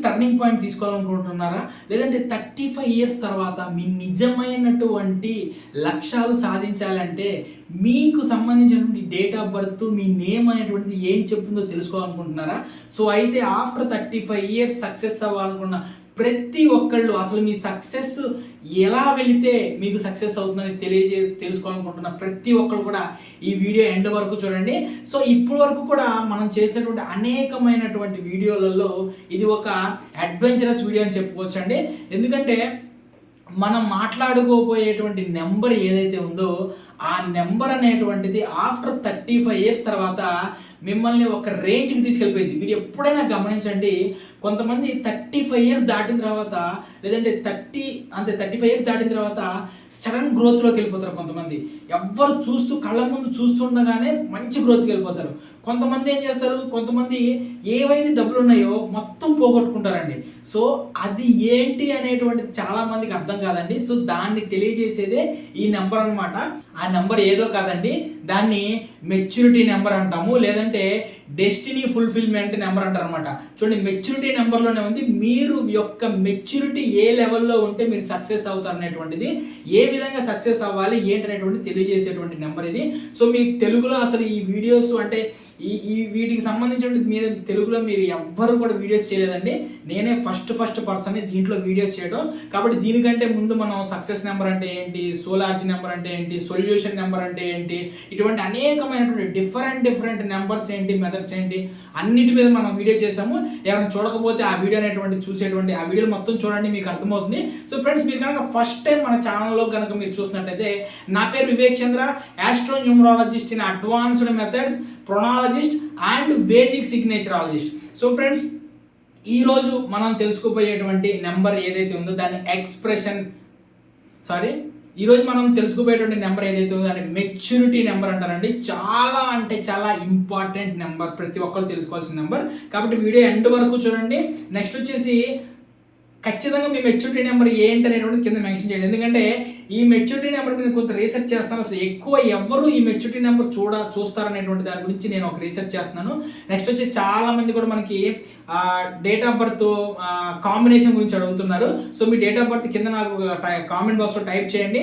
Turning point తీసుకోవాలనుకుంటున్నారా? లేదంటే 35 years తర్వాత మీ నిజమైనటువంటి లక్ష్యాలు సాధించాలంటే మీకు సంబంధించినటువంటి date of birth, me name అనేటువంటిది ఏం చెప్తుందో తెలుసుకోవాలనుకుంటున్నారా? సో అయితే ఆఫ్టర్ 35 ఇయర్స్ సక్సెస్ అవ్వాలనుకున్న ప్రతి ఒక్కళ్ళు, అసలు మీ సక్సెస్ ఎలా వెళితే మీకు సక్సెస్ అవుతుందని తెలుసుకోవాలనుకుంటున్న ప్రతి ఒక్కళ్ళు కూడా ఈ వీడియో ఎండ్ వరకు చూడండి. సో ఇప్పటి వరకు కూడా మనం చేసినటువంటి అనేకమైనటువంటి వీడియోలలో ఇది ఒక అడ్వెంచరస్ వీడియో అని చెప్పుకోవచ్చండి. ఎందుకంటే మనం మాట్లాడుకోపోయేటువంటి నెంబర్ ఏదైతే ఉందో ఆ నెంబర్ అనేటువంటిది ఆఫ్టర్ 35 ఇయర్స్ తర్వాత మిమ్మల్ని ఒక రేంజ్కి తీసుకెళ్ళిపోయింది. మీరు ఎప్పుడైనా గమనించండి, కొంతమంది 35 ఇయర్స్ దాటిన తర్వాత, లేదంటే 35 ఇయర్స్ దాటిన తర్వాత సడన్ గ్రోత్లోకి వెళ్ళిపోతారు. కొంతమంది ఎవ్వరు కళ్ళ ముందు చూస్తుండగానే మంచి గ్రోత్కి వెళ్ళిపోతారు. కొంతమంది ఏం చేస్తారు, కొంతమంది ఏవైతే డబ్బులు ఉన్నాయో మొత్తం పోగొట్టుకుంటారండి. సో అది ఏంటి అనేటువంటిది చాలామందికి అర్థం కాదండి. సో దాన్ని తెలియజేసేదే ఈ నెంబర్ అనమాట. ఆ నెంబర్ ఏదో కాదండి, దాన్ని మెచ్యూరిటీ నెంబర్ అంటాము, లేదంటే డెస్టినీ ఫుల్ఫిల్మెంట్ నెంబర్ అంటారు అనమాట. చూడండి, మెచ్యూరిటీ నెంబర్లోనే ఉంది మీరు యొక్క మెచ్యూరిటీ ఏ లెవెల్లో ఉంటే మీరు సక్సెస్ అవుతారు అనేటువంటిది, ఏ విధంగా సక్సెస్ అవ్వాలి ఏంటి అనేటువంటి తెలియజేసేటువంటి నెంబర్ ఇది. సో మీకు తెలుగులో అసలు ఈ వీడియోస్ అంటే ఈ వీటికి సంబంధించిన మీద తెలుగులో మీరు ఎవ్వరు కూడా వీడియోస్ చేయలేదండి. నేనే ఫస్ట్ పర్సన్ దీంట్లో వీడియోస్ చేయడం. కాబట్టి దీనికంటే ముందు మనం సక్సెస్ నెంబర్ అంటే ఏంటి, సోలార్జీ నెంబర్ అంటే ఏంటి, సొల్యూషన్ నెంబర్ అంటే ఏంటి, ఇటువంటి అనేకమైనటువంటి డిఫరెంట్ నెంబర్స్ ఏంటి, మెథడ్స్ ఏంటి, అన్నిటి మీద మనం వీడియో చేసాము. ఎవరైనా చూడకపోతే ఆ వీడియో అనేటువంటి చూసేటువంటి ఆ వీడియోలు మొత్తం చూడండి, మీకు అర్థమవుతుంది. సో ఫ్రెండ్స్, మీరు కనుక ఫస్ట్ టైం మన ఛానల్లో కనుక మీరు చూసినట్టయితే, నా పేరు Vivek Chandra, astro numerologist in advanced methods, ప్రొనాలజిస్ట్ and Vedic signaturologist. So friends, ఈరోజు మనం తెలుసుకోబోయేటువంటి నెంబర్ ఏదైతే ఉందో దాన్ని ఈరోజు మనం తెలుసుకోబోయేటువంటి నెంబర్ ఏదైతే ఉందో దాన్ని మెచ్యూరిటీ నెంబర్ అంటారండి. చాలా అంటే చాలా ఇంపార్టెంట్ నెంబర్, ప్రతి ఒక్కరు తెలుసుకోవాల్సిన నెంబర్. కాబట్టి వీడియో ఎండ్ వరకు చూడండి. నెక్స్ట్ వచ్చేసి ఖచ్చితంగా మీ మెచ్యూరిటీ నెంబర్ ఏంటి అనేటువంటిది కింద మెన్షన్ చేయండి. ఎందుకంటే ఈ మెచ్యూరిటీ నెంబర్ మీద కొంత రీసెర్చ్ చేస్తాను. అసలు ఎక్కువ ఎవరు ఈ మెచ్యూరిటీ నెంబర్ చూస్తారనేటువంటి దాని గురించి నేను ఒక రీసెర్చ్ చేస్తున్నాను. నెక్స్ట్ వచ్చేసి చాలా మంది కూడా మనకి డేట్ ఆఫ్ బర్త్ కాంబినేషన్ గురించి అడుగుతున్నారు. So me date of birth కింద నాకు కామెంట్ బాక్స్లో టైప్ చేయండి.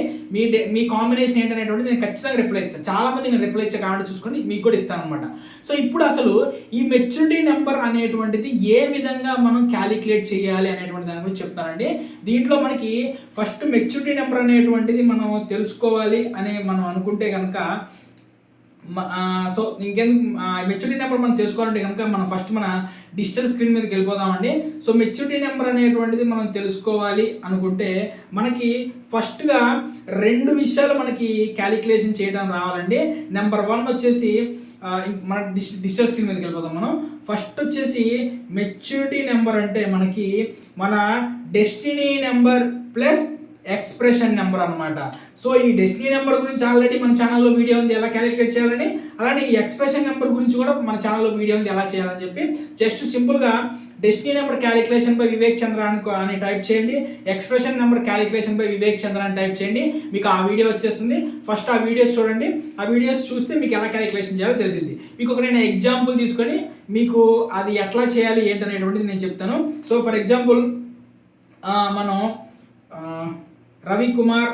మీ కాంబినేషన్ ఏంటనేటువంటిది నేను ఖచ్చితంగా రిప్లై ఇస్తాను. చాలా మంది నేను రిప్లై ఇచ్చే కామెంట్ చూసుకొని మీకు కూడా ఇస్తాను అనమాట. సో ఇప్పుడు అసలు ఈ మెచ్యూరిటీ నెంబర్ అనేటువంటిది ఏ విధంగా మనం క్యాలిక్యులేట్ చేయాలి అనేటువంటి దాని గురించి చెప్తానండి. దీంట్లో మనకి ఫస్ట్ మెచ్యూరిటీ నెంబర్ అనేటువంటిది మనం తెలుసుకోవాలి అని మనం అనుకుంటే కనుక, సో ఇంకెందుకు మెచ్యూరిటీ నెంబర్ మనం తెలుసుకోవాలంటే కనుక మనం ఫస్ట్ మన డిజిటల్ స్క్రీన్ మీదకి వెళ్ళిపోదామండి. సో మెచ్యూరిటీ నెంబర్ అనేటువంటిది మనం తెలుసుకోవాలి అనుకుంటే మనకి ఫస్ట్గా 2 విషయాలు మనకి క్యాలిక్యులేషన్ చేయడం రావాలండి. నెంబర్ 1 వచ్చేసి మన డిజిటల్ స్క్రీన్ మీదకి వెళ్ళిపోతాం మనం. ఫస్ట్ వచ్చేసి మెచ్యూరిటీ నెంబర్ అంటే మనకి మన destiny number plus expression number అనమాట. సో ఈ డెస్టినీ నెంబర్ గురించి ఆల్రెడీ మన ఛానల్లో వీడియో ఉంది ఎలా క్యాలిక్యులేట్ చేయాలని, అలానే ఈ ఎక్స్ప్రెషన్ నెంబర్ గురించి కూడా మన ఛానల్లో వీడియో ఉంది ఎలా చేయాలని చెప్పి. జస్ట్ సింపుల్గా destiny number calculation by Vivek Chandra అని టైప్ చేయండి, expression number calculation by Vivek Chandra అని టైప్ చేయండి, మీకు ఆ వీడియో వచ్చేస్తుంది. ఫస్ట్ ఆ వీడియోస్ చూడండి. ఆ వీడియోస్ చూస్తే మీకు ఎలా క్యాలిక్యులేషన్ చేయాలో తెలిసింది. మీకు ఒక నేను ఎగ్జాంపుల్ తీసుకొని మీకు అది ఎట్లా చేయాలి ఏంటనేటువంటిది నేను చెప్తాను. సో ఫర్ ఎగ్జాంపుల్ మనం రవికుమార్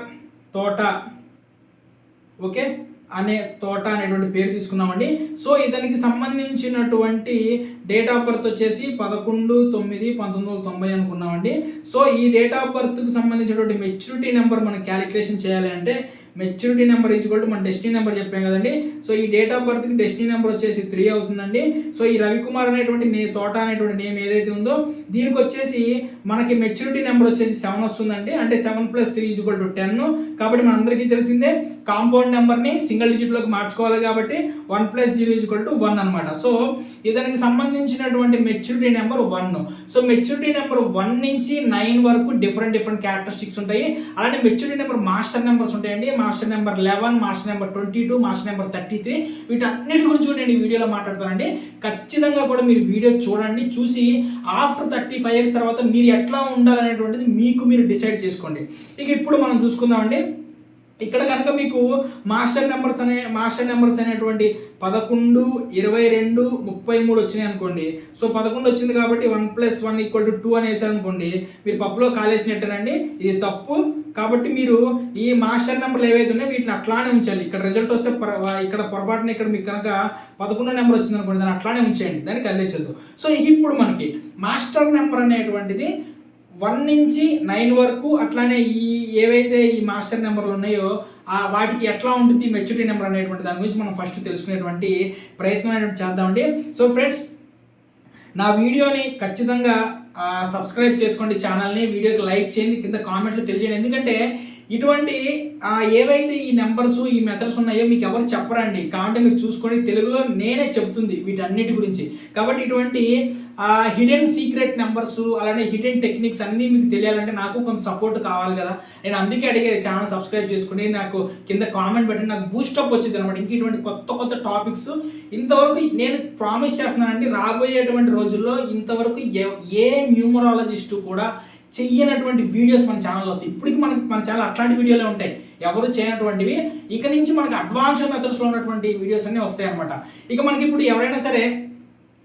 తోట అనేటువంటి పేరు తీసుకున్నామండి. సో ఇతనికి సంబంధించినటువంటి డేట్ ఆఫ్ బర్త్ వచ్చేసి 11/9/1990 అనుకున్నామండి. సో ఈ డేట్ ఆఫ్ బర్త్కి సంబంధించినటువంటి మెచ్యూరిటీ నెంబర్ మనం క్యాలిక్యులేషన్ చేయాలి అంటే మెచ్యూరిటీ నెంబర్ ఈజ్వల్ టు మన డెస్టినీ నెంబర్ చెప్పాం కదండి. సో ఈ డేట్ ఆఫ్ బర్త్కి డెస్టినీ నెంబర్ వచ్చేసి 3 అవుతుందండి. సో ఈ రవికుమార్ అనేటువంటి తోట అనేటువంటి నేమ్ ఏదైతే ఉందో దీనికి వచ్చేసి మనకి మెచ్యూరిటీ నెంబర్ వచ్చేసి 7 వస్తుందండి. అంటే 7 + 3 = 10. కాబట్టి మనందరికీ తెలిసిందే కాంపౌండ్ నెంబర్ని సింగిల్ డిజిట్లోకి మార్చుకోవాలి కాబట్టి 1 + 0 = 1 అనమాట. సో ఇతనికి సంబంధించినటువంటి maturity number 1. So maturity number 1 నుంచి 9 వరకు డిఫరెంట్ క్యారెక్టరిస్టిక్స్ ఉంటాయి. అలానే మెచ్యూరిటీ నెంబర్ మాస్టర్ నెంబర్స్ ఉంటాయండి. Master number 11, master number 22, master number 33. వీటన్నిటి గురించి కూడా నేను ఈ వీడియోలో మాట్లాడతానండి. ఖచ్చితంగా కూడా మీరు వీడియో చూడండి. చూసి ఆఫ్టర్ 35 ఇయర్స్ తర్వాత మీరు ఎట్లా ఉండాలనేటువంటిది మీరు డిసైడ్ చేసుకోండి. ఇక ఇప్పుడు మనం చూసుకుందామండి. ఇక్కడ కనుక మీకు మాస్టర్ నెంబర్స్ అనేటువంటి 11, 22, 33 వచ్చినాయి అనుకోండి. సో 11 వచ్చింది కాబట్టి 1+1 = 2 అని వేసారు అనుకోండి, మీరు పప్పులో కాలేసినట్టేనండి. ఇది తప్పు. కాబట్టి మీరు ఈ మాస్టర్ నెంబర్లు ఏవైతే ఉన్నాయో వీటిని అట్లానే ఉంచాలి. ఇక్కడ రిజల్ట్ వస్తే ఇక్కడ పొరపాటున ఇక్కడ మీకు కనుక 11 నెంబర్ వచ్చింది అనుకోండి, దాన్ని అట్లానే ఉంచేయండి, దాన్ని కదిలించద్దు. సో ఇప్పుడు మనకి మాస్టర్ నెంబర్ అనేటువంటిది 1 నుంచి 9 వరకు, అట్లానే ఏవైతే ఈ మాస్టర్ నెంబర్లు ఉన్నాయో వాటికి ఎట్లా ఉంటుంది మెచ్యూరిటీ నెంబర్ అనేటువంటి దాని గురించి మనం ఫస్ట్ తెలుసుకునేటువంటి ప్రయత్నం అనేటువంటి చేద్దామండి. సో ఫ్రెండ్స్, నా వీడియోని ఖచ్చితంగా సబ్స్క్రైబ్ చేసుకోండి, ఛానల్ని, వీడియోకి లైక్ చేయండి, కింద కామెంట్లు తెలియజేయండి. ఎందుకంటే ఇటువంటి ఏవైతే ఈ నెంబర్స్ ఈ మెథడ్స్ ఉన్నాయో మీకు ఎవరు చెప్పరండి. కాబట్టి మీరు చూసుకోండి, తెలుగులో నేనే చెప్తుంది వీటన్నిటి గురించి. కాబట్టి ఇటువంటి హిడెన్ సీక్రెట్ నెంబర్స్, అలానే హిడెన్ టెక్నిక్స్ అన్నీ మీకు తెలియాలంటే నాకు కొంత సపోర్ట్ కావాలి కదా. నేను అందుకే అడిగేది, ఛానల్ సబ్స్క్రైబ్ చేసుకుని నాకు కింద కామెంట్ పెట్టండి, నాకు బూస్టప్ వచ్చింది అనమాట. ఇంక ఇటువంటి కొత్త టాపిక్స్ ఇంతవరకు నేను ప్రామిస్ చేస్తున్నానండి, రాబోయేటువంటి రోజుల్లో ఇంతవరకు ఏ న్యూమరాలజిస్టు కూడా చెయ్యనటువంటి వీడియోస్ మన ఛానల్లో వస్తాయి. ఇప్పటికి మన ఛానల్ అట్లాంటి వీడియోలే ఉంటాయి, ఎవరు చేయనటువంటివి. ఇక నుంచి మనకి అడ్వాన్స్డ్ మెథడ్స్లో ఉన్నటువంటి వీడియోస్ అన్నీ వస్తాయి అనమాట. ఇక మనకి ఇప్పుడు ఎవరైనా సరే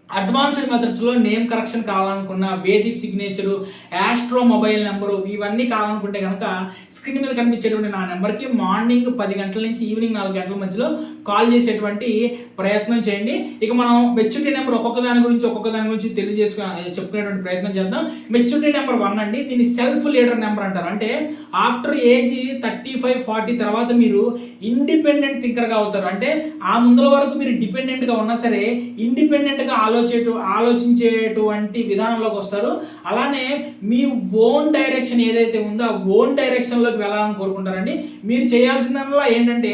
అడ్వాన్స్డ్ మెథడ్స్లో నేమ్ కరెక్షన్ కావాలనుకున్న, Vedic signature, astro mobile number, ఇవన్నీ కావాలనుకుంటే కనుక స్క్రీన్ మీద కనిపించేటువంటి నా నెంబర్కి మార్నింగ్ 10 గంటల నుంచి ఈవినింగ్ 4 గంటల మధ్యలో కాల్ చేసేటువంటి ప్రయత్నం చేయండి. ఇక మనం మెచ్యూరిటీ నెంబర్ ఒక్కొక్క దాని గురించి చెప్పుకునేటువంటి ప్రయత్నం చేద్దాం. మెచ్యూరిటీ నెంబర్ 1 అండి, దీన్ని సెల్ఫ్ లీడర్ నెంబర్ అంటారు. అంటే ఆఫ్టర్ ఏజ్ 35-40 తర్వాత మీరు ఇండిపెండెంట్ థింకర్గా అవుతారు. అంటే ఆ ముందల వరకు మీరు డిపెండెంట్గా ఉన్నా సరే ఇండిపెండెంట్గా ఆలోచించేటువంటి విధానంలోకి వస్తారు. అలానే మీ ఓన్ డైరెక్షన్ ఏదైతే ఉందో ఆ ఓన్ డైరెక్షన్లోకి వెళ్ళాలని కోరుకుంటారండి. మీరు చేయాల్సిందల్లా ఏంటంటే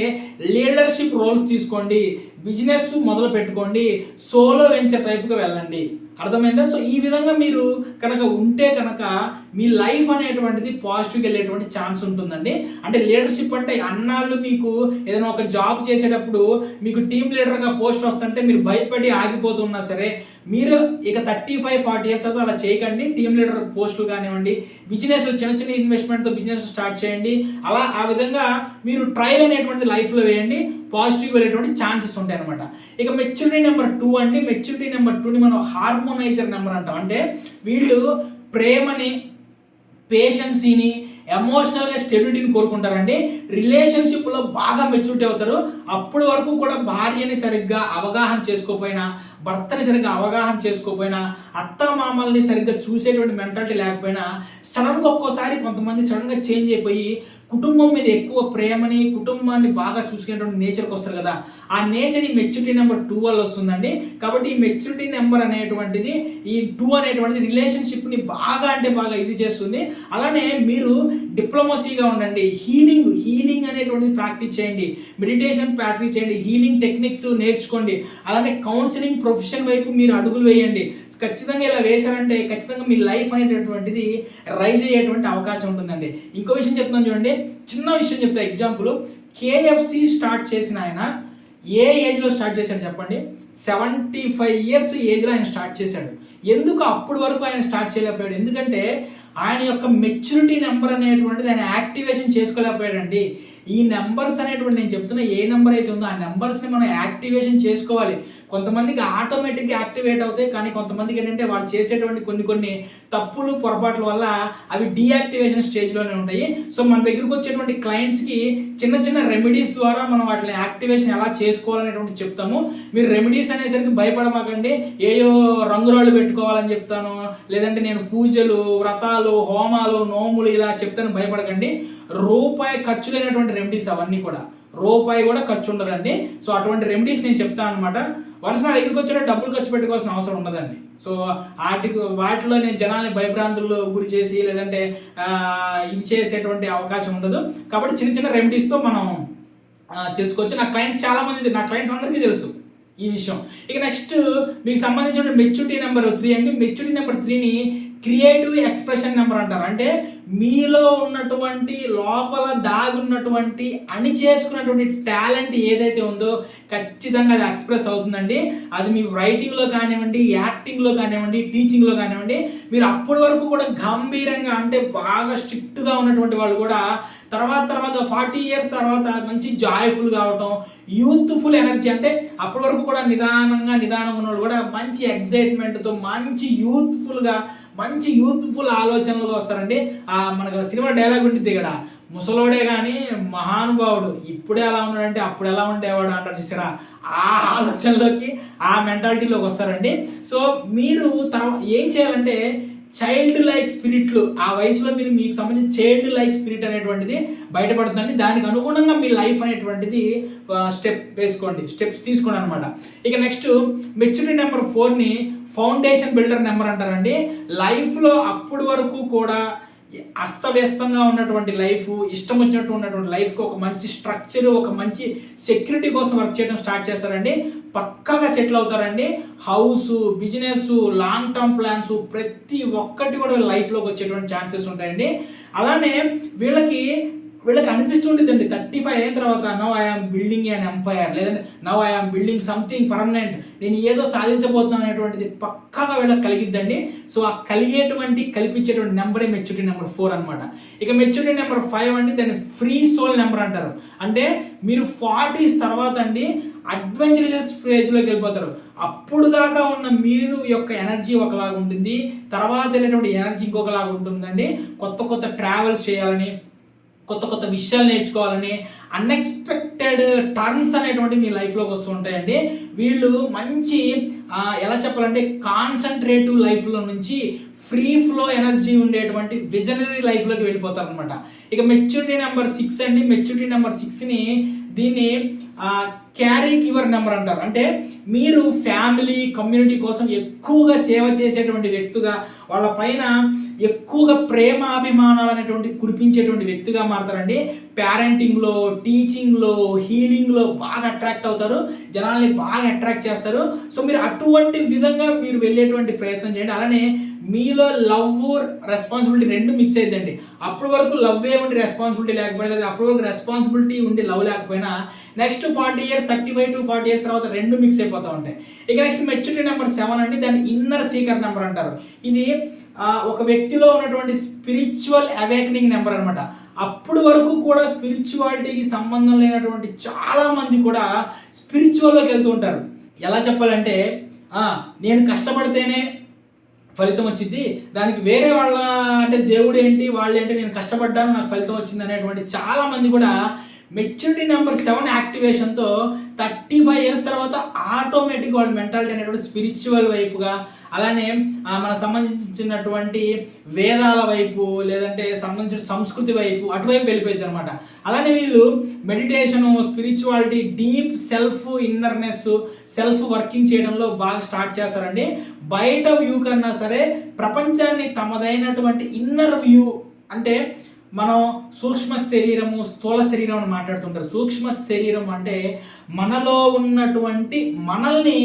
లీడర్షిప్ రోల్స్ తీసుకోండి, బిజినెస్ మొదలు పెట్టుకోండి, సోలో వెంచర్ టైప్గా వెళ్ళండి. అర్థమైందా? సో ఈ విధంగా మీరు కనుక ఉంటే కనుక మీ లైఫ్ అనేటువంటిది పాజిటివ్గా వెళ్ళేటువంటి ఛాన్స్ ఉంటుందండి. అంటే లీడర్షిప్ అంటే అన్నాళ్ళు మీకు ఏదైనా ఒక జాబ్ చేసేటప్పుడు మీకు టీమ్ లీడర్గా పోస్ట్ వస్తుంటే మీరు భయపడి ఆగిపోతున్నా సరే, మీరు ఇక 35-40 ఇయర్స్ తర్వాత అలా చేయకండి. టీమ్ లీడర్ పోస్టులు కానివ్వండి, బిజినెస్ చిన్న ఇన్వెస్ట్మెంట్తో బిజినెస్ స్టార్ట్ చేయండి. అలా ఆ విధంగా మీరు ట్రైల్ అనేటువంటి లైఫ్లో వేయండి, పాజిటివ్ వెళ్ళేటువంటి ఛాన్సెస్ ఉంటాయి అనమాట. ఇక మెచ్యూరిటీ నెంబర్ 2 అంటే మెచ్యూరిటీ నెంబర్ 2ని మనం హార్మోనైజర్ నెంబర్ అంటాం. అంటే వీళ్ళు ప్రేమని, పేషెన్సీని, ఎమోషనల్గా స్టెబిలిటీని కోరుకుంటారండి. రిలేషన్షిప్లో బాగా మెచ్యూరిటీ అవుతారు. అప్పటి వరకు కూడా భార్యని సరిగ్గా అవగాహన చేసుకోకపోయినా, భర్తని సరిగ్గా అవగాహన చేసుకోకపోయినా, అత్తమామల్ని సరిగ్గా చూసేటువంటి మెంటాలిటీ లేకపోయినా సడన్గా ఒక్కోసారి కొంతమంది సడన్గా చేంజ్ అయిపోయి కుటుంబం మీద ఎక్కువ ప్రేమని, కుటుంబాన్ని బాగా చూసుకునేటువంటి నేచర్కి వస్తారు కదా. ఆ నేచర్ ఈ మెచ్యూరిటీ నెంబర్ 2 వల్ల వస్తుందండి. కాబట్టి ఈ మెచ్యూరిటీ నెంబర్ అనేటువంటిది, ఈ 2 అనేటువంటిది రిలేషన్షిప్ని బాగా అంటే బాగా ఇది చేస్తుంది. అలానే మీరు డిప్లొమసీగా ఉండండి, హీలింగ్ అనేటువంటిది ప్రాక్టీస్ చేయండి, మెడిటేషన్ ప్రాక్టీస్ చేయండి, హీలింగ్ టెక్నిక్స్ నేర్చుకోండి. అలానే కౌన్సిలింగ్ ప్రొఫెషన్ వైపు మీరు అడుగులు వేయండి. ఖచ్చితంగా ఇలా వేశారంటే ఖచ్చితంగా మీ లైఫ్ అనేటటువంటిది రైజ్ అయ్యేటువంటి అవకాశం ఉంటుందండి. ఇంకో విషయం చెప్తాను చూడండి, చిన్న విషయం చెప్తా. ఎగ్జాంపుల్, KFC స్టార్ట్ చేసిన ఆయన ఏ ఏజ్లో స్టార్ట్ చేశాడు చెప్పండి? 75 ఇయర్స్ ఏజ్లో ఆయన స్టార్ట్ చేశాడు. ఎందుకు అప్పటి వరకు ఆయన స్టార్ట్ చేయలేకపోయాడు? ఎందుకంటే ఆయన యొక్క మెచ్యూరిటీ నెంబర్ అనేటువంటిది ఆయన యాక్టివేషన్ చేసుకోలేకపోయాడండి. ఈ నెంబర్స్ అనేటువంటి నేను చెప్తున్నా, ఏ నెంబర్ అయితే ఉందో ఆ నెంబర్స్ని మనం యాక్టివేషన్ చేసుకోవాలి. కొంతమందికి ఆటోమేటిక్గా యాక్టివేట్ అవుతాయి, కానీ కొంతమందికి ఏంటంటే వాళ్ళు చేసేటువంటి కొన్ని తప్పులు పొరపాట్ల వల్ల అవి డీయాక్టివేషన్ స్టేజ్లోనే ఉంటాయి. సో మన దగ్గరకు వచ్చేటువంటి క్లయింట్స్కి చిన్న రెమెడీస్ ద్వారా మనం వాటిని యాక్టివేషన్ ఎలా చేసుకోవాలనేటువంటి చెప్తాము. మీరు రెమెడీస్ అనేసరికి భయపడమాకండి, ఏయో రంగురాళ్ళు పెట్టుకోవాలని చెప్తాను, లేదంటే నేను పూజలు, వ్రతాలు, హోమాలు, నోములు ఇలా చెప్తాను, భయపడకండి. రూపాయి ఖర్చు లేనటువంటి రెమెడీస్ అవన్నీ కూడా, రూపాయి కూడా ఖర్చు ఉండదండి. సో అటువంటి రెమెడీస్ నేను చెప్తాను అనమాట. వన్స్ నా దగ్గరికి వచ్చే డబ్బులు ఖర్చు పెట్టుకోవాల్సిన అవసరం ఉండదండి. సో వాటిలో నేను జనాల్ని భయభ్రాంతులు గురి చేసి లేదంటే ఇది చేసేటువంటి అవకాశం ఉండదు. కాబట్టి చిన్న రెమెడీస్తో మనం తెలుసుకోవచ్చు. నా క్లయింట్స్ అందరికీ తెలుసు ఈ విషయం. ఇక నెక్స్ట్ మీకు సంబంధించిన మెచ్యూరిటీ నెంబర్ 3 అండి. మెచ్యూరిటీ నెంబర్ 3ని క్రియేటివ్ ఎక్స్ప్రెషన్ నెంబర్ అంటారు. అంటే మీలో ఉన్నటువంటి లోపల దాగున్నటువంటి చేసుకున్నటువంటి టాలెంట్ ఏదైతే ఉందో ఖచ్చితంగా అది ఎక్స్ప్రెస్ అవుతుందండి. అది మీ రైటింగ్లో కానివ్వండి, యాక్టింగ్లో కానివ్వండి, టీచింగ్లో కానివ్వండి. మీరు అప్పటి వరకు కూడా గంభీరంగా అంటే బాగా స్ట్రిక్ట్గా ఉన్నటువంటి వాళ్ళు కూడా తర్వాత 40 ఇయర్స్ తర్వాత మంచి జాయ్ఫుల్ కావటం, యూత్ఫుల్ ఎనర్జీ. అంటే అప్పటి వరకు కూడా నిదానంగా ఉన్న వాళ్ళు కూడా మంచి ఎక్సైట్మెంట్తో మంచి యూత్ఫుల్ ఆలోచనలుగా వస్తారండి. మనకు సినిమా డైలాగ్ ఉంటుంది ఇక్కడ, ముసలోడే కానీ మహానుభావుడు, ఇప్పుడే అలా ఉన్నాడంటే అప్పుడు ఎలా ఉండేవాడు అంటారు చూసారా, ఆ ఆలోచనలోకి ఆ మెంటాలిటీలోకి వస్తారండి. సో మీరు ఏం చేయాలంటే చైల్డ్ లైక్ స్పిరిట్లు ఆ వయసులో మీకు సంబంధించిన చైల్డ్ లైక్ స్పిరిట్ అనేటువంటిది బయటపడుతుందండి. దానికి అనుగుణంగా మీ లైఫ్ అనేటువంటిది స్టెప్స్ తీసుకోండి అనమాట. ఇక నెక్స్ట్ మెచ్యూరిటీ నెంబర్ 4ని ఫౌండేషన్ బిల్డర్ నెంబర్ అంటారండి. లైఫ్లో అప్పటి వరకు కూడా అస్తవ్యస్తంగా ఉన్నటువంటి లైఫ్, ఇష్టం వచ్చినట్టు ఉన్నటువంటి లైఫ్కి ఒక మంచి స్ట్రక్చర్, ఒక మంచి సెక్యూరిటీ కోసం వర్క్ చేయడం స్టార్ట్ చేస్తారండి. పక్కాగా సెటిల్ అవుతారండి. House, business, long term plans ప్రతి ఒక్కటి కూడా లైఫ్లోకి వచ్చేటువంటి ఛాన్సెస్ ఉంటాయండి. అలానే వీళ్ళకి అనిపిస్తుంటుందండి 35 అయిన తర్వాత now I am building an empire, లేదంటే now I am building something permanent, నేను ఏదో సాధించబోతున్నాను అనేటువంటిది పక్కాగా వీళ్ళకి కలిగిద్దండి. సో ఆ కల్పించేటువంటి నెంబరే మెచ్యూరిటీ నెంబర్ 4 అనమాట. ఇక మెచ్యూరిటీ నెంబర్ 5 అండి, దాన్ని ఫ్రీ సోల్ నెంబర్ అంటారు. అంటే మీరు 40s తర్వాత అండి అడ్వెంచరస్ స్టేజ్లోకి వెళ్ళిపోతారు. అప్పుడు దాకా ఉన్న మీరు యొక్క ఎనర్జీ ఒకలాగా ఉంటుంది, తర్వాత వెళ్ళేటువంటి ఎనర్జీ ఇంకొకలాగా ఉంటుందండి. కొత్త ట్రావెల్స్ చేయాలని, కొత్త విషయాలు నేర్చుకోవాలని, అన్ఎక్స్పెక్టెడ్ టర్న్స్ అనేటువంటి మీ లైఫ్లోకి వస్తూ ఉంటాయండి. వీళ్ళు మంచి ఎలా చెప్పాలంటే కాన్సన్ట్రేటివ్ లైఫ్లో నుంచి ఫ్రీ ఫ్లో ఎనర్జీ ఉండేటువంటి విజనరీ లైఫ్లోకి వెళ్ళిపోతారు అనమాట. ఇక మెచ్యూరిటీ నెంబర్ 6 అండి. మెచ్యూరిటీ నెంబర్ 6ని దీన్ని క్యారీ గివర్ నెంబర్ అంటారు. అంటే మీరు ఫ్యామిలీ, కమ్యూనిటీ కోసం ఎక్కువగా సేవ చేసేటువంటి వ్యక్తిగా, వాళ్ళ పైన ఎక్కువగా ప్రేమాభిమానాలు అనేటువంటి కురిపించేటువంటి వ్యక్తిగా మారుతారండి. పేరెంటింగ్లో, టీచింగ్లో, హీలింగ్లో బాగా అట్రాక్ట్ అవుతారు, జనాల్ని బాగా అట్రాక్ట్ చేస్తారు. సో మీరు అటువంటి విధంగా మీరు వెళ్ళేటువంటి ప్రయత్నం చేయండి. అలానే మీలో లవ్, రెస్పాన్సిబిలిటీ రెండు మిక్స్ అయ్యిందండి. అప్పటి వరకు లవ్వే ఉండి రెస్పాన్సిబిలిటీ లేకపోయినా, అప్పటి వరకు రెస్పాన్సిబిలిటీ ఉండి లవ్ లేకపోయినా, నెక్స్ట్ 40 ఇయర్స్ 35 to 40 ఇయర్స్ తర్వాత రెండు మిక్స్ అయిపోతూ ఉంటాయి. ఇక నెక్స్ట్ మెచ్యూరిటీ నెంబర్ 7 అండి, దాన్ని ఇన్నర్ సీకర్ నెంబర్ అంటారు. ఇది ఒక వ్యక్తిలో ఉన్నటువంటి స్పిరిచువల్ అవేకనింగ్ నెంబర్ అనమాట. అప్పుడు వరకు కూడా స్పిరిచువాలిటీకి సంబంధం లేనటువంటి చాలామంది కూడా స్పిరిచువల్లోకి వెళ్తూ ఉంటారు. ఎలా చెప్పాలంటే నేను కష్టపడితేనే ఫలితం వచ్చింది, దానికి వేరే వాళ్ళ అంటే దేవుడు ఏంటి, వాళ్ళు ఏంటి, నేను కష్టపడ్డాను నాకు ఫలితం వచ్చింది అనేటువంటి చాలామంది కూడా మెచ్యూరిటీ నెంబర్ 7 యాక్టివేషన్తో 35 ఇయర్స్ తర్వాత ఆటోమేటిక్ వాళ్ళ మెంటాలిటీ అనేటువంటి స్పిరిచువల్ వైపుగా, అలానే మనకు సంబంధించినటువంటి వేదాల వైపు, లేదంటే సంబంధించిన సంస్కృతి వైపు, అటువైపు వెళ్ళిపోయింది అనమాట. అలానే వీళ్ళు meditation, spirituality, deep self innerness, self working చేయడంలో బాగా స్టార్ట్ చేస్తారండి. బయట వ్యూ కన్నా సరే ప్రపంచాన్ని తమదైనటువంటి ఇన్నర్ వ్యూ, అంటే మనం సూక్ష్మ శరీరము, స్థూల శరీరం అని మాట్లాడుతుంటారు. సూక్ష్మ శరీరం అంటే మనలో ఉన్నటువంటి మనల్ని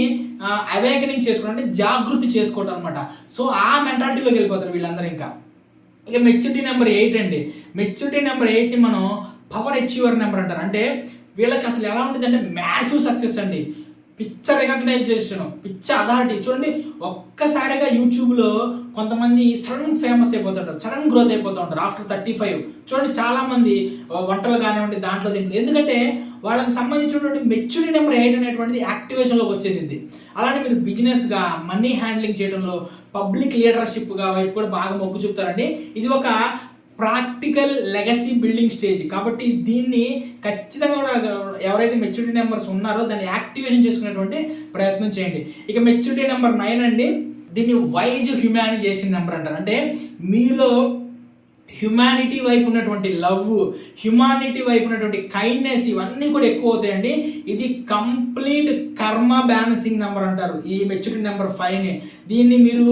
అవేకనింగ్ చేసుకోవడం, అంటే జాగృతి చేసుకోవడం అనమాట. సో ఆ మెంటాలిటీలోకి వెళ్ళిపోతారు వీళ్ళందరూ. ఇక మెచ్యూరిటీ నెంబర్ 8 అండి. మెచ్యూరిటీ నెంబర్ 8ని మనం పవర్ అచీవర్ నెంబర్ అంటారు. అంటే వీళ్ళకి అసలు ఎలా ఉంటుంది అంటే మ్యాసివ్ సక్సెస్ అండి, పిచ్చ రికగ్నైజేషన్, పిచ్చ అథారిటీ. చూడండి, ఒక్కసారిగా యూట్యూబ్లో కొంతమంది సడన్ ఫేమస్ అయిపోతుంటారు, సడన్ గ్రోత్ అయిపోతూ ఉంటారు ఆఫ్టర్ 35. చూడండి, చాలామంది వంటలు కానివ్వండి దాంట్లో ఎందుకంటే వాళ్ళకి సంబంధించినటువంటి మెచ్యూరిటీ నెంబర్ 8 అనేటువంటిది యాక్టివేషన్లోకి వచ్చేసింది. అలానే మీరు బిజినెస్గా, మనీ హ్యాండ్లింగ్ చేయడంలో, పబ్లిక్ లీడర్షిప్గా వైపు కూడా బాగా మొగ్గు చూపుతారండి. ఇది ఒక ప్రాక్టికల్ లెగసీ బిల్డింగ్ స్టేజ్ కాబట్టి దీన్ని ఖచ్చితంగా కూడా ఎవరైతే మెచ్యూరిటీ నెంబర్స్ ఉన్నారో దాన్ని యాక్టివేషన్ చేసుకునేటువంటి ప్రయత్నం చేయండి. ఇక మెచ్యూరిటీ నెంబర్ 9 అండి, దీన్ని వైజ్ హ్యూమానిజేషన్ నెంబర్ అంటారు. అంటే మీలో హ్యుమానిటీ వైపు ఉన్నటువంటి లవ్, హ్యుమానిటీ వైపు ఉన్నటువంటి కైండ్నెస్, ఇవన్నీ కూడా ఎక్కువ అవుతాయండి. ఇది కంప్లీట్ కర్మ బ్యాలెన్సింగ్ నెంబర్ అంటారు ఈ మెచ్యూరిటీ నెంబర్ 5ని. దీన్ని మీరు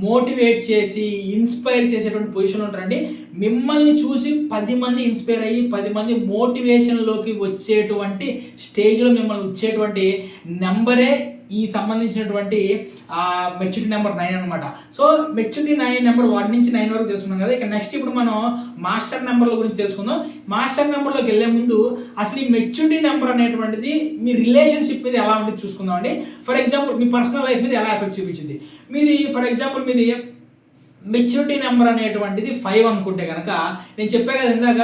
మోటివేట్ చేసి ఇన్స్పైర్ చేసేటువంటి పొజిషన్ ఉంటారండి. మిమ్మల్ని చూసి 10 మంది ఇన్స్పైర్ అయ్యి 10 మంది మోటివేషన్లోకి వచ్చేటువంటి స్టేజ్లో మిమ్మల్ని వచ్చేటువంటి నెంబరే ఈ సంబంధించినటువంటి మెచ్యూరిటీ నెంబర్ 9 అనమాట. సో మెచ్యూరిటీ 9 నెంబర్ 1 నుంచి 9 వరకు తెలుసుకున్నాం కదా. ఇక నెక్స్ట్ ఇప్పుడు మనం మాస్టర్ నెంబర్ల గురించి తెలుసుకుందాం. మాస్టర్ నెంబర్లోకి వెళ్ళే ముందు అసలు ఈ మెచ్యూరిటీ నెంబర్ అనేటువంటిది మీ రిలేషన్షిప్ మీద ఎలా ఉంటుంది చూసుకుందాం అండి. For example me personal life మీద ఎలా ఎఫెక్ట్ చూపించింది. మీది ఫర్ ఎగ్జాంపుల్ మీది మెచ్యూరిటీ నెంబర్ అనేటువంటిది 5 అనుకుంటే కనుక, నేను చెప్పే కదా ఇందాక,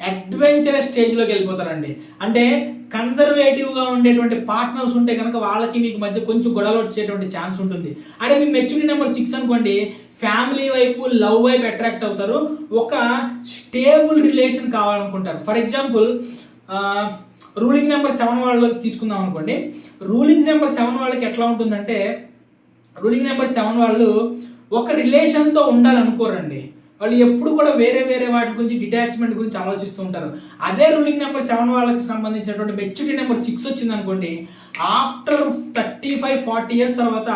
అడ్వెంచరస్ స్టేజ్లోకి వెళ్ళిపోతారండి. అంటే కన్సర్వేటివ్గా ఉండేటువంటి పార్ట్నర్స్ ఉంటే కనుక వాళ్ళకి మీకు మధ్య కొంచెం గొడవలు వచ్చేటువంటి ఛాన్స్ ఉంటుంది. అంటే మీ మెచ్యూరిటీ నెంబర్ 6 అనుకోండి, ఫ్యామిలీ వైపు, లవ్ వైపు అట్రాక్ట్ అవుతారు. ఒక స్టేబుల్ రిలేషన్ కావాలనుకుంటారు. ఫర్ ఎగ్జాంపుల్ రూలింగ్ నెంబర్ 7 వాళ్ళకి తీసుకుందాం అనుకోండి. రూలింగ్ నెంబర్ 7 వాళ్ళకి ఎట్లా ఉంటుందంటే, రూలింగ్ నెంబర్ 7 వాళ్ళు ఒక రిలేషన్తో ఉండాలనుకోరండి. వాళ్ళు ఎప్పుడు కూడా వేరే వేరే వాటి గురించి, డిటాచ్మెంట్ గురించి ఆలోచిస్తూ ఉంటారు. అదే రూలింగ్ నెంబర్ 7 వాళ్ళకి సంబంధించినటువంటి మెచ్యూరిటీ నెంబర్ 6 వచ్చింది అనుకోండి, ఆఫ్టర్ 35-40 ఇయర్స్ తర్వాత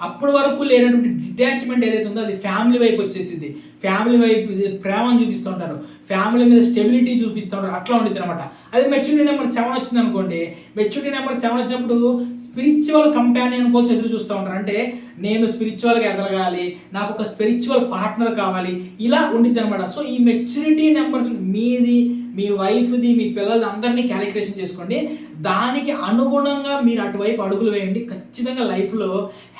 అప్పటి వరకు లేనటువంటి డిటాచ్మెంట్ ఏదైతే ఉందో అది ఫ్యామిలీ వైపు వచ్చేసింది. ఫ్యామిలీ వైపు ప్రేమను చూపిస్తూ ఉంటారు, ఫ్యామిలీ మీద స్టెబిలిటీ చూపిస్తూ ఉంటారు. అట్లా ఉంటుంది అనమాట. అదే మెచ్యూరిటీ నెంబర్ 7 వచ్చింది అనుకోండి, మెచ్యూరిటీ నెంబర్ 7 వచ్చినప్పుడు స్పిరిచువల్ కంపానియన్ కోసం ఎదురు చూస్తూ ఉంటారు. అంటే నేను స్పిరిచువల్గా ఎదగలాలి, నాకు ఒక స్పిరిచువల్ పార్ట్నర్ కావాలి, ఇలా ఉండిద్ది అనమాట. సో ఈ మెచ్యూరిటీ నెంబర్స్ మీది, మీ వైఫ్ది, మీ పిల్లలది అందరినీ క్యాలిక్యులేషన్ చేసుకోండి. దానికి అనుగుణంగా మీరు అటువైపు అడుగులు వేయండి. ఖచ్చితంగా లైఫ్లో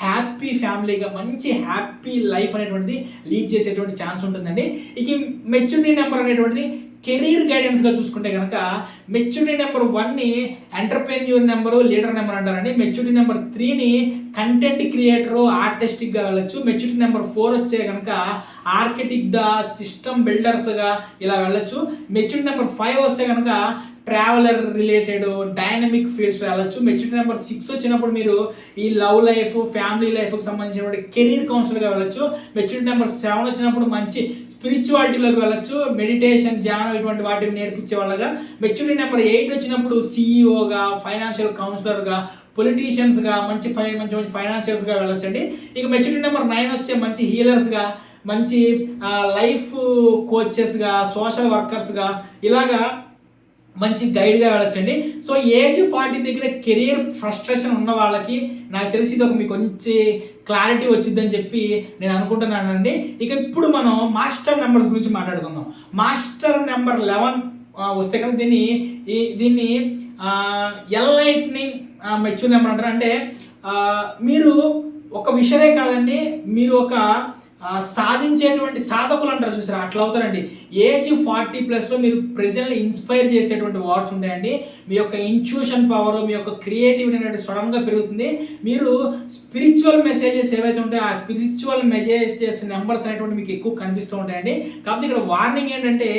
హ్యాపీ ఫ్యామిలీగా మంచి హ్యాపీ లైఫ్ అనేటువంటిది లీడ్ చేసేటువంటి ఛాన్స్ ఉంటుందండి. ఇక మెచ్యూరిటీ నెంబర్ అనేటువంటిది కెరీర్ గైడెన్స్గా చూసుకుంటే కనుక, మెచ్యూరిటీ నెంబర్ 1ని ఎంటర్ప్రెన్యూర్ నెంబరు, లీడర్ నెంబర్ అంటారండి. మెచ్యూరిటీ నెంబర్ 3ని కంటెంట్ క్రియేటరు, ఆర్టిస్టిక్గా వెళ్ళచ్చు. మెచ్యూరిటీ నెంబర్ 4 వచ్చే కనుక ఆర్కిటెక్ట్గా, సిస్టమ్ బిల్డర్స్గా ఇలా వెళ్ళచ్చు. మెచ్యూరిటీ నెంబర్ 5 వస్తే కనుక ట్రావెలర్ రిలేటెడ్ డైనమిక్ ఫీల్డ్స్ వెళ్ళచ్చు. మెచ్యూరిటీ నెంబర్ 6 వచ్చినప్పుడు మీరు ఈ లవ్ లైఫ్, ఫ్యామిలీ లైఫ్కి సంబంధించినటువంటి కెరీర్ కౌన్సిలర్గా వెళ్ళచ్చు. మెచ్యూరిటీ నెంబర్ 7 వచ్చినప్పుడు మంచి స్పిరిచువాలిటీలోకి వెళ్ళచ్చు, మెడిటేషన్, ధ్యానం ఇటువంటి వాటిని నేర్పించే వాళ్ళగా. మెచ్యూరిటీ నెంబర్ 8 వచ్చినప్పుడు సిఇఓగా, ఫైనాన్షియల్ కౌన్సిలర్గా, పొలిటీషియన్స్గా, మంచి ఫైనాన్షియల్స్గా వెళ్ళొచ్చండి. ఇక మెచ్యూరిటీ నెంబర్ 9 వచ్చే మంచి హీలర్స్గా, మంచి లైఫ్ కోచెస్గా, సోషల్ వర్కర్స్గా, ఇలాగా మంచి గైడ్గా వెళ్ళొచ్చండి. సో ఏజ్ 40 దగ్గర కెరీర్ ఫ్రస్ట్రేషన్ ఉన్న వాళ్ళకి నాకు తెలిసి ఇది ఒక మీకు మంచి క్లారిటీ వచ్చిందని చెప్పి నేను అనుకుంటున్నానండి. ఇక ఇప్పుడు మనం మాస్టర్ నెంబర్స్ గురించి మాట్లాడుకుందాం. మాస్టర్ నెంబర్ 11 వస్తే కనుక దీన్ని ఎన్లైట్నింగ్ మెచ్యూర్ నెంబర్ అంటారు. అంటే మీరు ఒక విషయమే కాదండి, మీరు ఒక సాధించేటువంటి సాధకులు అంటారు చూసారా, అట్లా అవుతారండి. ఏజ్ 40+లో మీరు ప్రజల్ని ఇన్స్పైర్ చేసేటువంటి వర్డ్స్ ఉంటాయండి. మీ యొక్క ఇంట్యూషన్ పవర్, మీ యొక్క క్రియేటివిటీ అనేది సడన్గా పెరుగుతుంది. మీరు స్పిరిచువల్ మెసేజెస్ ఏవైతే ఉంటాయో ఆ స్పిరిచువల్ మెసేజెస్ నెంబర్స్ అనేటువంటి మీకు ఎక్కువ కనిపిస్తూ ఉంటాయండి. కాబట్టి ఇక్కడ వార్నింగ్ ఏంటంటే,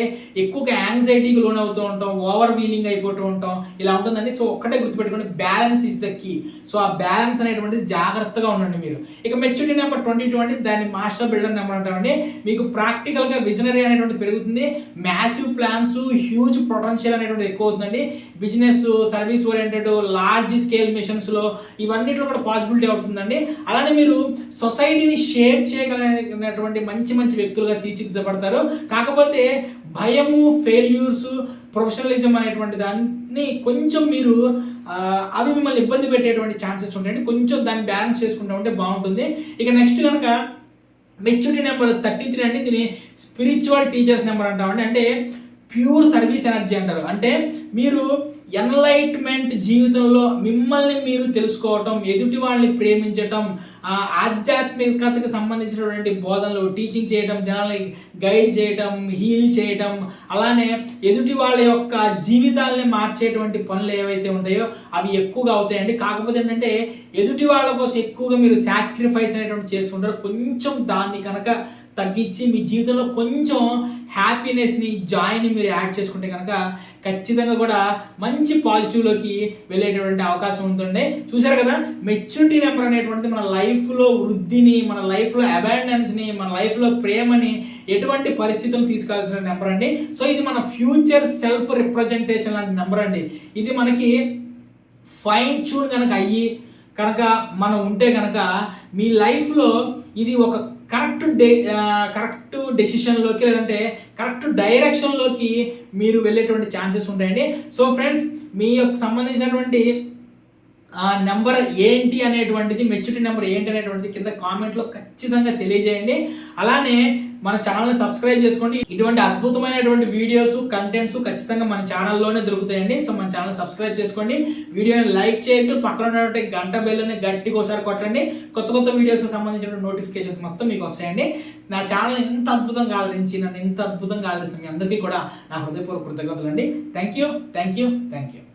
ఎక్కువగా యాంగ్జైటీకి లోన్ అవుతూ ఉంటాం, ఓవర్ వీలింగ్ అయిపోతూ ఉంటాం, ఇలా ఉంటుందండి. సో ఒక్కటే గుర్తుపెట్టుకోండి, balance is the key. So ఆ బ్యాలెన్స్ అనేటువంటిది జాగ్రత్తగా ఉండండి మీరు. ఇక మెచ్యూరిటీ నెంబర్ 22 దాన్ని మాస్టర్ బిల్డర్ నెంబర్ అంటామండి. మీకు ప్రాక్టికల్గా విజనరీ అనేటువంటి పెరుగుతుంది, మ్యాసివ్ ప్లాన్స్, హ్యూజ్ పొటెన్షియల్ అనేటువంటి ఎక్కువ అవుతుందండి. Business, service oriented, large scale మిషన్స్లో ఇవన్నిట్లో కూడా పాసిబిలిటీ అవుతుందండి. అలానే మీరు సొసైటీని షేప్ చేయగలిగినటువంటి మంచి మంచి వ్యక్తులుగా తీర్చిదిద్దపడతారు. కాకపోతే భయము, ఫెయిల్యూర్స్, ప్రొఫెషనలిజం అనేటువంటి దాన్ని కొంచెం మీరు అవి మిమ్మల్ని ఇబ్బంది పెట్టేటువంటి ఛాన్సెస్ ఉంటాయండి. కొంచెం దాన్ని బ్యాలెన్స్ చేసుకుంటూ ఉంటే బాగుంటుంది. ఇక నెక్స్ట్ కనుక మెచ్యూరిటీ నెంబర్ 33 అండి. దీన్ని స్పిరిచువల్ టీచర్స్ నెంబర్ అంటామండి. అంటే ప్యూర్ సర్వీస్ ఎనర్జీ అంటారు. అంటే మీరు ఎన్లైట్మెంట్ జీవితంలో మిమ్మల్ని మీరు తెలుసుకోవటం, ఎదుటి వాళ్ళని ప్రేమించటం, ఆధ్యాత్మికతకు సంబంధించినటువంటి బోధనలు టీచింగ్ చేయటం, జనాల్ని గైడ్ చేయటం, హీల్ చేయటం, అలానే ఎదుటి వాళ్ళ యొక్క జీవితాలని మార్చేటువంటి పనులు ఏవైతే ఉంటాయో అవి ఎక్కువగా అవుతాయండి. కాకపోతే ఏంటంటే ఎదుటి వాళ్ళ కోసం ఎక్కువగా మీరు సాక్రిఫైస్ అనేటువంటి చేస్తుంటారు. కొంచెం దాన్ని కనుక తగ్గించి మీ జీవితంలో కొంచెం హ్యాపీనెస్ని, జాయ్ని మీరు యాడ్ చేసుకుంటే కనుక ఖచ్చితంగా కూడా మంచి పాజిటివ్లోకి వెళ్ళేటటువంటి అవకాశం ఉంటుంది. చూసారు కదా, మెచ్యూరిటీ నెంబర్ అనేటువంటిది మన లైఫ్లో వృద్ధిని, మన లైఫ్లో అబాండెన్స్ని, మన లైఫ్లో ప్రేమని ఎటువంటి పరిస్థితులు తీసుకెళ్తున్న నెంబర్ అండి. సో ఇది మన ఫ్యూచర్ సెల్ఫ్ రిప్రజెంటేషన్ లాంటి నెంబర్ అండి. ఇది మనకి ఫైన్ ట్యూన్ కనుక అయ్యి కనుక మనం ఉంటే కనుక మీ లైఫ్లో ఇది ఒక కరెక్ట్ డెసిషన్లోకి, లేదంటే కరెక్ట్ డైరెక్షన్లోకి మీరు వెళ్ళేటువంటి ఛాన్సెస్ ఉంటాయండి. సో ఫ్రెండ్స్, మీ యొక్క సంబంధించినటువంటి ఆ నెంబర్ ఏంటి అనేటువంటిది, మెచ్యూరిటీ నెంబర్ ఏంటి అనేటువంటిది కింద కామెంట్లో ఖచ్చితంగా తెలియజేయండి. అలానే మన ఛానల్ని సబ్స్క్రైబ్ చేసుకోండి. ఇటువంటి అద్భుతమైనటువంటి వీడియోస్, కంటెంట్స్ ఖచ్చితంగా మన ఛానల్లోనే దొరుకుతాయండి. సో మన ఛానల్ సబ్స్క్రైబ్ చేసుకోండి, వీడియోని లైక్ చేయొద్దు, పక్కన ఉన్నటువంటి గంట బెల్ని గట్టిగా ఒకసారి కొట్టండి. కొత్త కొత్త వీడియోస్ సంబంధించిన నోటిఫికేషన్స్ మొత్తం మీకు వస్తాయండి. నా ఛానల్ ఇంత అద్భుతంగా ఆదరించి, నన్ను ఇంత అద్భుతంగా ఆదరిస్తున్న మీ అందరికీ కూడా నా హృదయపూర్వక కృతజ్ఞతలు అండి. Thank you.